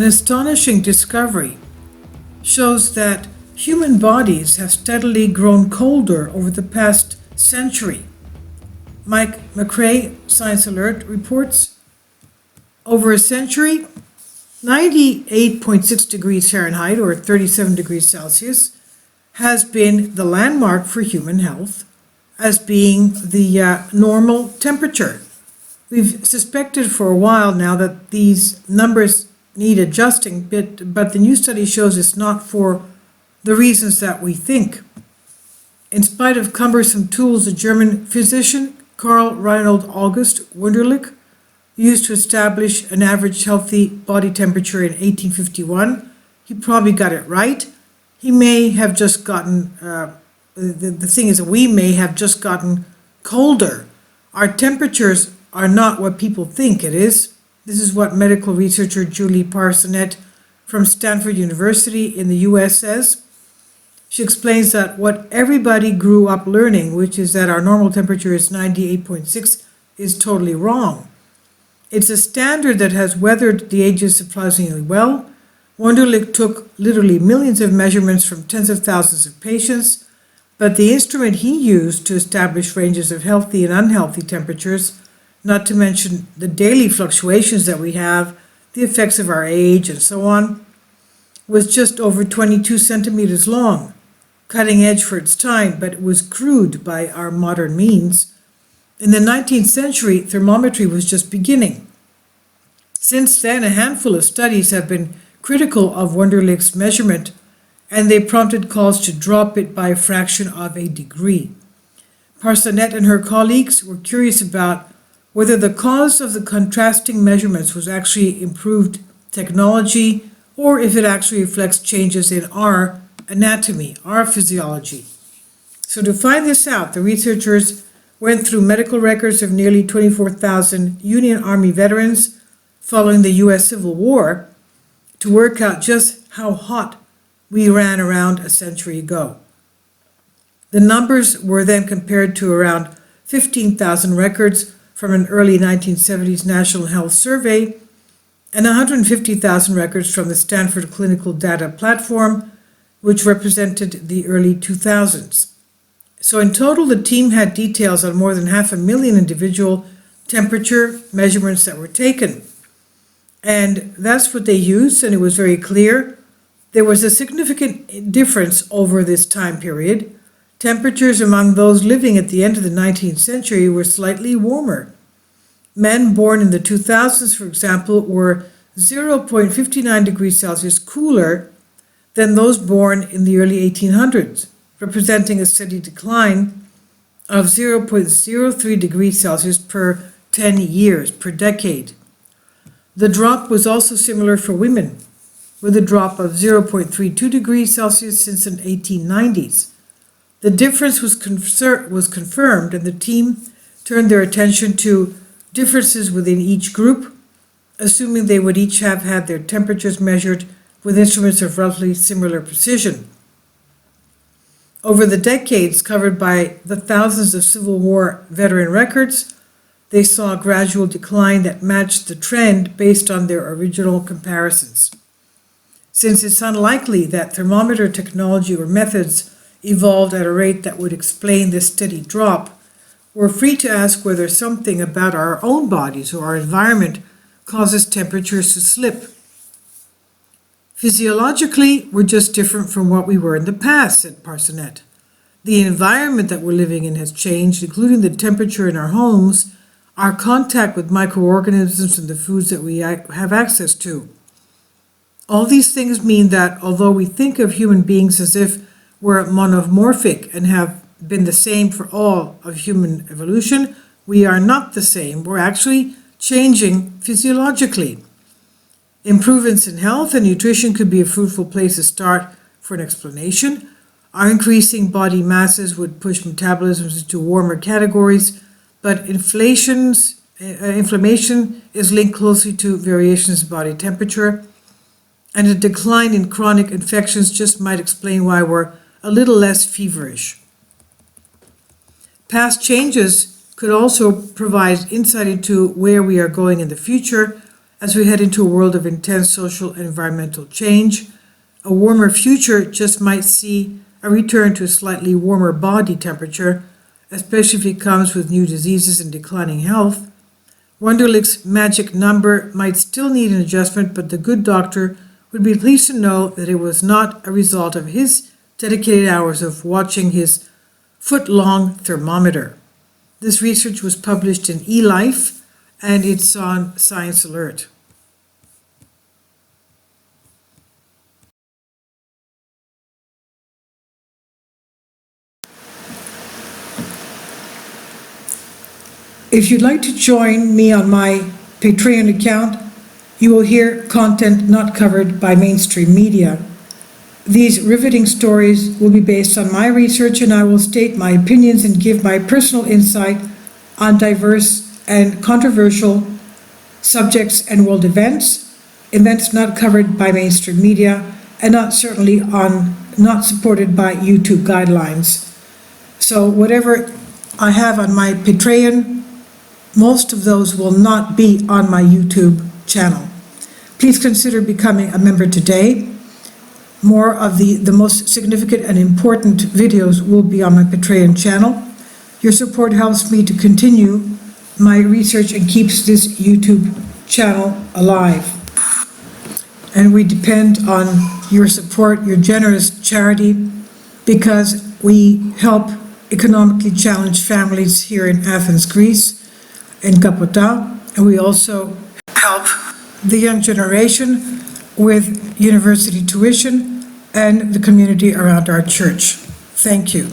An astonishing discovery shows that human bodies have steadily grown colder over the past century. Mike McRae, Science Alert, reports over a century, 98.6 degrees Fahrenheit or 37 degrees Celsius has been the landmark for human health as being the normal temperature. We've suspected for a while now that these numbers need adjusting, but the new study shows it's not for the reasons that we think. In spite of cumbersome tools, the German physician Karl Reinhold August Wunderlich used to establish an average healthy body temperature in 1851. He probably got it right. He may have just gotten, the thing is that we may have just gotten colder. Our temperatures are not what people think it is. This is what medical researcher Julie Parsonette from Stanford University in the US says. She explains that what everybody grew up learning, which is that our normal temperature is 98.6, is totally wrong. It's a standard that has weathered the ages surprisingly well. Wunderlich took literally millions of measurements from tens of thousands of patients, but the instrument he used to establish ranges of healthy and unhealthy temperatures, not to mention the daily fluctuations that we have, the effects of our age and so on, was just over 22 centimeters long, cutting edge for its time, but it was crude by our modern means. In the 19th century, thermometry was just beginning. Since then, a handful of studies have been critical of Wunderlich's measurement, and they prompted calls to drop it by a fraction of a degree. Parsonette and her colleagues were curious about whether the cause of the contrasting measurements was actually improved technology or if it actually reflects changes in our anatomy, our physiology. So to find this out, the researchers went through medical records of nearly 24,000 Union Army veterans following the US Civil War to work out just how hot we ran around a century ago. The numbers were then compared to around 15,000 records from an early 1970s National Health Survey and 150,000 records from the Stanford Clinical Data Platform, which represented the early 2000s. So in total, the team had details on more than 500,000 individual temperature measurements that were taken. And that's what they used, and it was very clear. There was a significant difference over this time period. Temperatures among those living at the end of the 19th century were slightly warmer. Men born in the 2000s, for example, were 0.59 degrees Celsius cooler than those born in the early 1800s, representing a steady decline of 0.03 degrees Celsius per 10 years, per decade. The drop was also similar for women, with a drop of 0.32 degrees Celsius since the 1890s. The difference was confirmed, and the team turned their attention to differences within each group, assuming they would each have had their temperatures measured with instruments of roughly similar precision. Over the decades covered by the thousands of Civil War veteran records, they saw a gradual decline that matched the trend based on their original comparisons. Since it's unlikely that thermometer technology or methods evolved at a rate that would explain this steady drop, we're free to ask whether something about our own bodies or our environment causes temperatures to slip. Physiologically, we're just different from what we were in the past, said Parsonette. The environment that we're living in has changed, including the temperature in our homes, our contact with microorganisms and the foods that we have access to. All these things mean that although we think of human beings as if we're monomorphic and have been the same for all of human evolution, we are not the same. We're actually changing physiologically. Improvements in health and nutrition could be a fruitful place to start for an explanation. Our increasing body masses would push metabolisms into warmer categories, but inflammation is linked closely to variations in body temperature, and a decline in chronic infections just might explain why we're a little less feverish. Past changes could also provide insight into where we are going in the future, as we head into a world of intense social and environmental change. A warmer future just might see a return to a slightly warmer body temperature, especially if it comes with new diseases and declining health. Wonderlic's magic number might still need an adjustment, but the good doctor would be pleased to know that it was not a result of his dedicated hours of watching his foot-long thermometer. This research was published in eLife, and it's on Science Alert. If you'd like to join me on my Patreon account, you will hear content not covered by mainstream media. These riveting stories will be based on my research, and I will state my opinions and give my personal insight on diverse and controversial subjects and world events not covered by mainstream media, and not supported by YouTube guidelines. So whatever I have on my Patreon, most of those will not be on my YouTube channel. Please consider becoming a member today. More of the most significant and important videos will be on my Patreon channel. Your support helps me to continue my research and keeps this YouTube channel alive. And we depend on your support, your generous charity, because we help economically challenged families here in Athens, Greece, in Kapota, and we also help the young generation with university tuition and the community around our church. Thank you.